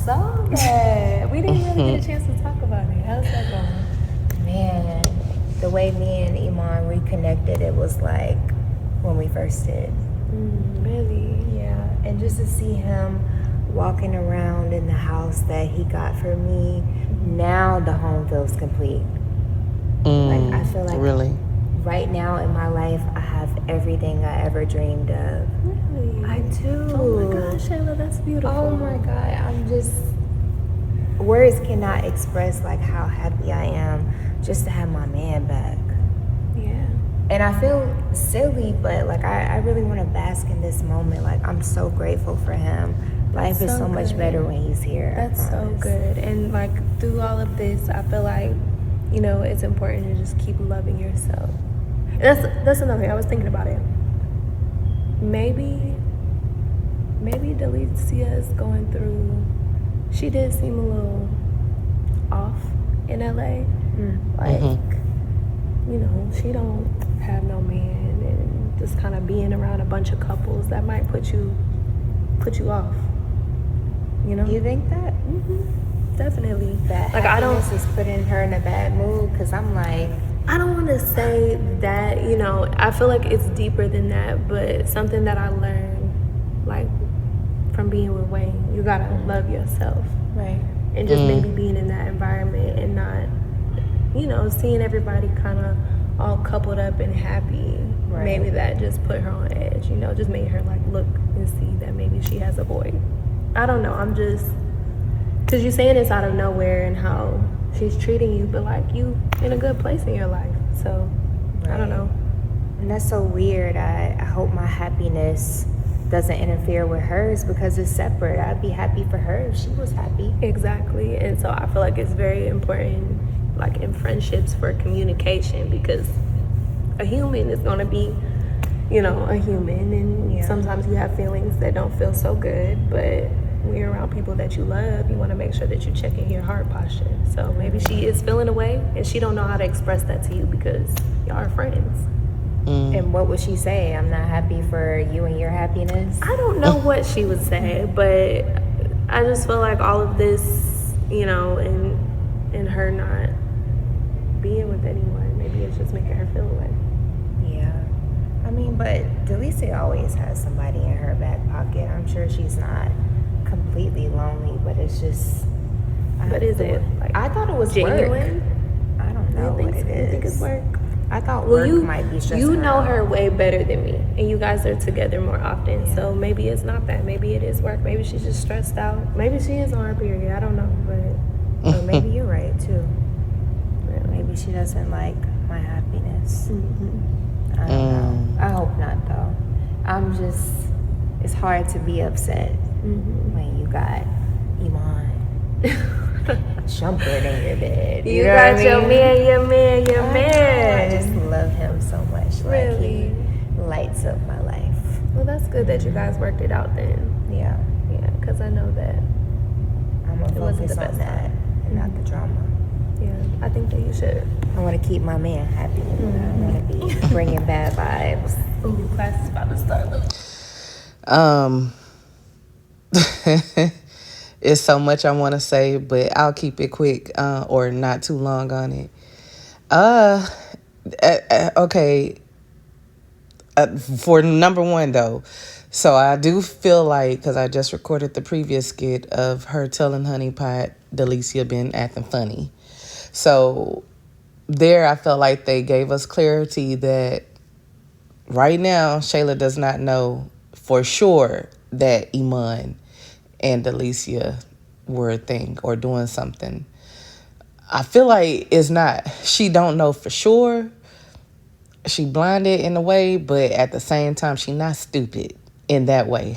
saw that. We didn't really get a chance to talk about it. How's that going? Man, the way me and Iman reconnected, it was like when we first did. Really? Yeah, and just to see him walking around in the house that he got for me, now the home feels complete. Like, I feel like Really? right now in my life, I have everything I ever dreamed of. Really? I do. Oh my gosh, Shayla, that's beautiful. Oh my God, I'm just, words cannot express like how happy I am just to have my man back. Yeah. And I feel silly, but like I really want to bask in this moment. Like, I'm so grateful for him. Life is so much better when he's here. That's so good. And like through all of this, I feel like, you know, it's important to just keep loving yourself. And that's another thing. I was thinking about it. Maybe Delicia is going through. She did seem a little off in LA. Like, you know, she don't have no man, and just kind of being around a bunch of couples that might put you off. You know? You think that? Definitely. That like happiness is putting her in a bad mood? Because I'm like, I don't want to say that, you know, I feel like it's deeper than that, but something that I learned, like, from being with Wayne, you gotta love yourself. right. And just maybe being in that environment and not, you know, seeing everybody kind of all coupled up and happy. Right. Maybe that just put her on edge, you know, just made her, like, look and see that maybe she has a void. I don't know, I'm just, because you're saying this out of nowhere and how she's treating you, but, like, you in a good place in your life. So, I don't know. And that's so weird. I hope my happiness doesn't interfere with hers because it's separate. I'd be happy for her if she was happy. Exactly. And so I feel like it's very important, like in friendships, for communication, because a human is going to be, you know, a human, and sometimes you have feelings that don't feel so good, but when you're around people that you love, you want to make sure that you check in your heart posture. So maybe she is feeling away and she don't know how to express that to you because y'all are friends. And what would she say? I'm not happy for you and your happiness? I don't know what she would say, but I just feel like all of this, you know, and her not being with anyone, maybe it's just making her feel away. Yeah. I mean, but Delicia always has somebody in her back pocket. I'm sure she's not completely lonely, but it's just... But is it? Like, I thought it was genuine? work. I don't know what it is. You think it's work? I thought work might be stressing You know out. her way better than me, and you guys are together more often, so maybe it's not that. Maybe it is work. Maybe she's just stressed out. Maybe she is on her period. I don't know, but... Or maybe you're right, too. Maybe she doesn't like my happiness. I don't know. I hope not, though. I'm just... It's hard to be upset when you got Iman jumping in your bed. You know got what I your mean? man. I just love him so much. Really? Like, he lights up my life. Well, that's good that you guys worked it out then. Yeah. Yeah, because I know that I'm going to wasn't focus the on best that time. and not the drama. Yeah, I think that you should. I want to keep my man happy. I don't want to be bringing bad vibes. Ooh, class is about to start. It's so much I want to say, but I'll keep it quick or not too long on it. Okay. For number one, though, so I do feel like, because I just recorded the previous skit of her telling Honey Pot, Delicia been acting funny. So there I felt like they gave us clarity that right now Shayla does not know for sure that Iman and Delicia were a thing or doing something. I feel like it's not. She don't know for sure. She blinded in a way, but at the same time, she not stupid in that way.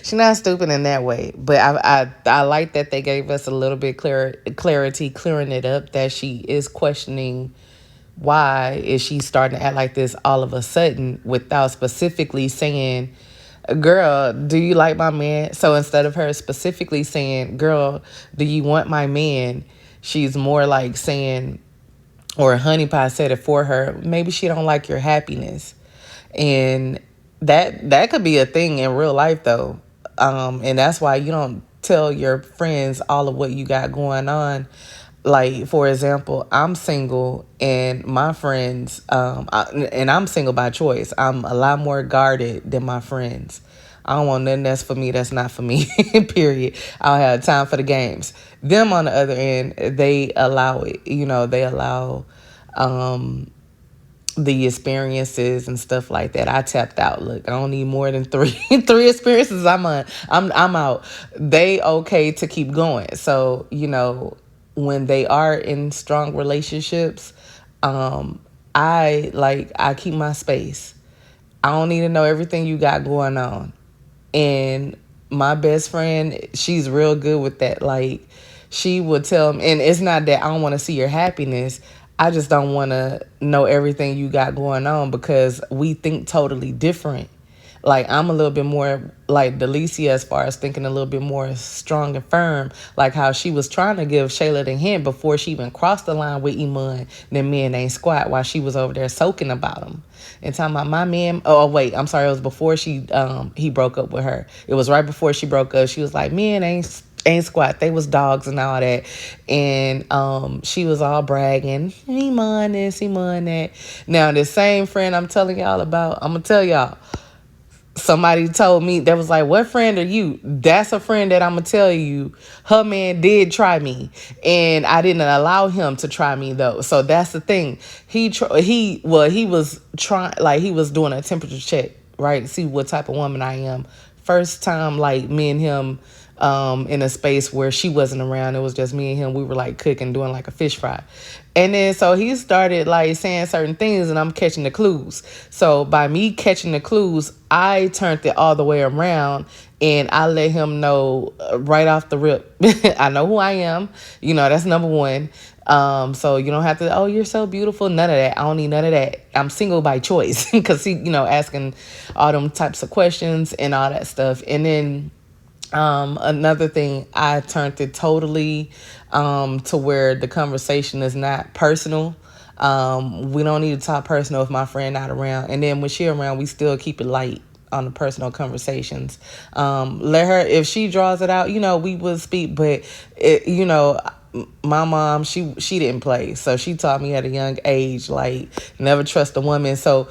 She not stupid in that way. But I like that they gave us a little bit clarity, clearing it up, that she is questioning why is she starting to act like this all of a sudden without specifically saying, girl, do you like my man? So instead of her specifically saying, girl, do you want my man? She's more like saying, or Honey Pie said it for her, maybe she don't like your happiness. And that could be a thing in real life, though. And that's why you don't tell your friends all of what you got going on. Like, for example, I'm single and my friends, and I'm single by choice. I'm a lot more guarded than my friends. I don't want nothing that's for me that's not for me, period. I don't have time for the games. Them, on the other end, they allow it. They allow the experiences and stuff like that. I tapped out. Look, I don't need more than three experiences. I'm out. They okay to keep going. So, when they are in strong relationships, I keep my space. I don't need to know everything you got going on. And my best friend, she's real good with that. Like, she would tell me, and it's not that I don't want to see your happiness. I just don't want to know everything you got going on because we think totally different. Like, I'm a little bit more like Delicia as far as thinking a little bit more strong and firm. Like how she was trying to give Shayla the hint before she even crossed the line with Iman, them men ain't squat, while she was over there soaking about him. And talking about my man, oh wait, I'm sorry, it was before he broke up with her. It was right before she broke up. She was like, men ain't squat, they was dogs and all that. And she was all bragging, Iman this, Iman that. Now the same friend I'm telling y'all about, I'm gonna tell y'all, somebody told me, that was like, what friend are you? That's a friend that I'm gonna tell you, her man did try me and I didn't allow him to try me though. So that's the thing. He was trying, like, he was doing a temperature check, right? See what type of woman I am. First time, like, me and him in a space where she wasn't around. It was just me and him. We were like cooking, doing like a fish fry. And then so he started like saying certain things and I'm catching the clues. So by me catching the clues, I turned it all the way around and I let him know right off the rip. I know who I am. That's number one. So you don't have to, oh, you're so beautiful. None of that. I don't need none of that. I'm single by choice because he, asking all them types of questions and all that stuff. And then another thing, I turned it totally to where the conversation is not personal. We don't need to talk personal if my friend not around. And then when she around, we still keep it light on the personal conversations. Let her, if she draws it out, we will speak. But, my mom, she didn't play. So she taught me at a young age, like, never trust a woman. So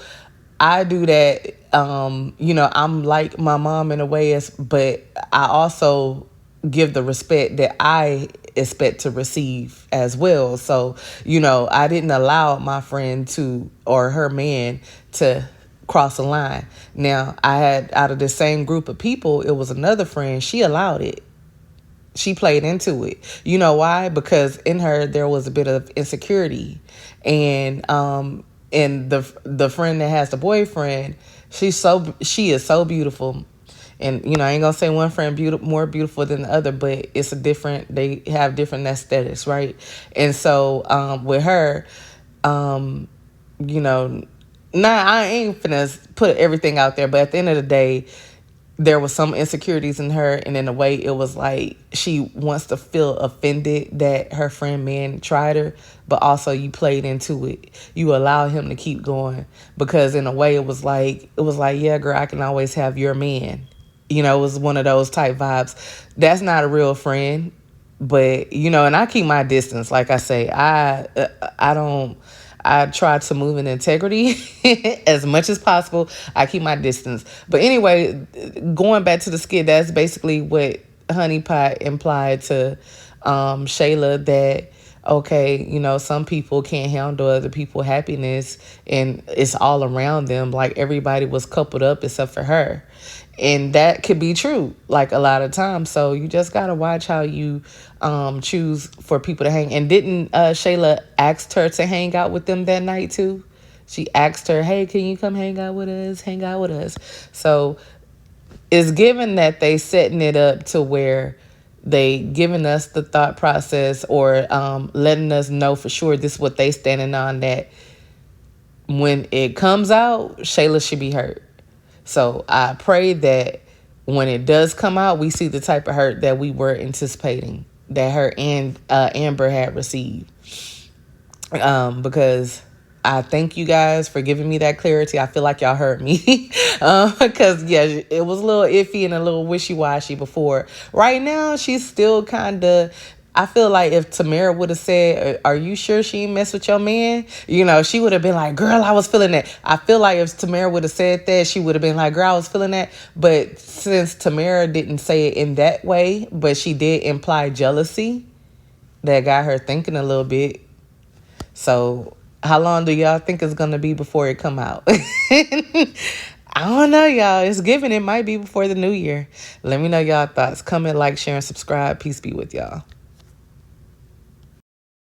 I do that. I'm like my mom in a way, but I also give the respect that I expect to receive as well. So, I didn't allow my friend or her man to cross a line. Now, I had, out of the same group of people, it was another friend, she allowed it. She played into it. You know why? Because in her, there was a bit of insecurity. And the friend that has the boyfriend, she is so beautiful. And, I ain't gonna say one friend more beautiful than the other, but it's they have different aesthetics, right? And so with her, I ain't finna put everything out there, but at the end of the day, there was some insecurities in her, and in a way it was like she wants to feel offended that her friend man tried her, but also you played into it. You allowed him to keep going because in a way it was like, yeah, girl, I can always have your man. It was one of those type vibes. That's not a real friend, but and I keep my distance. Like I say, I try to move in integrity as much as possible. I keep my distance. But anyway, going back to the skit, that's basically what Honey Pot implied to Shayla, that, okay, some people can't handle other people's happiness and it's all around them. Like, everybody was coupled up except for her. And that could be true, like, a lot of times. So you just got to watch how you choose for people to hang. And didn't Shayla ask her to hang out with them that night, too? She asked her, hey, can you come hang out with us? So it's given that they setting it up to where they giving us the thought process or letting us know for sure this is what they standing on, that when it comes out, Shayla should be hurt. So I pray that when it does come out, we see the type of hurt that we were anticipating, that her and Amber had received. Because I thank you guys for giving me that clarity. I feel like y'all heard me. Because, yeah, it was a little iffy and a little wishy-washy before. Right now, she's still kind of... I feel like if Tamara would have said, are you sure she ain't mess with your man? You know, she would have been like, girl, I was feeling that. I feel like if Tamara would have said that, she would have been like, girl, I was feeling that. But since Tamara didn't say it in that way, but she did imply jealousy, that got her thinking a little bit. So how long do y'all think it's going to be before it come out? I don't know, y'all. It's given. It might be before the new year. Let me know y'all thoughts. Comment, like, share, and subscribe. Peace be with y'all.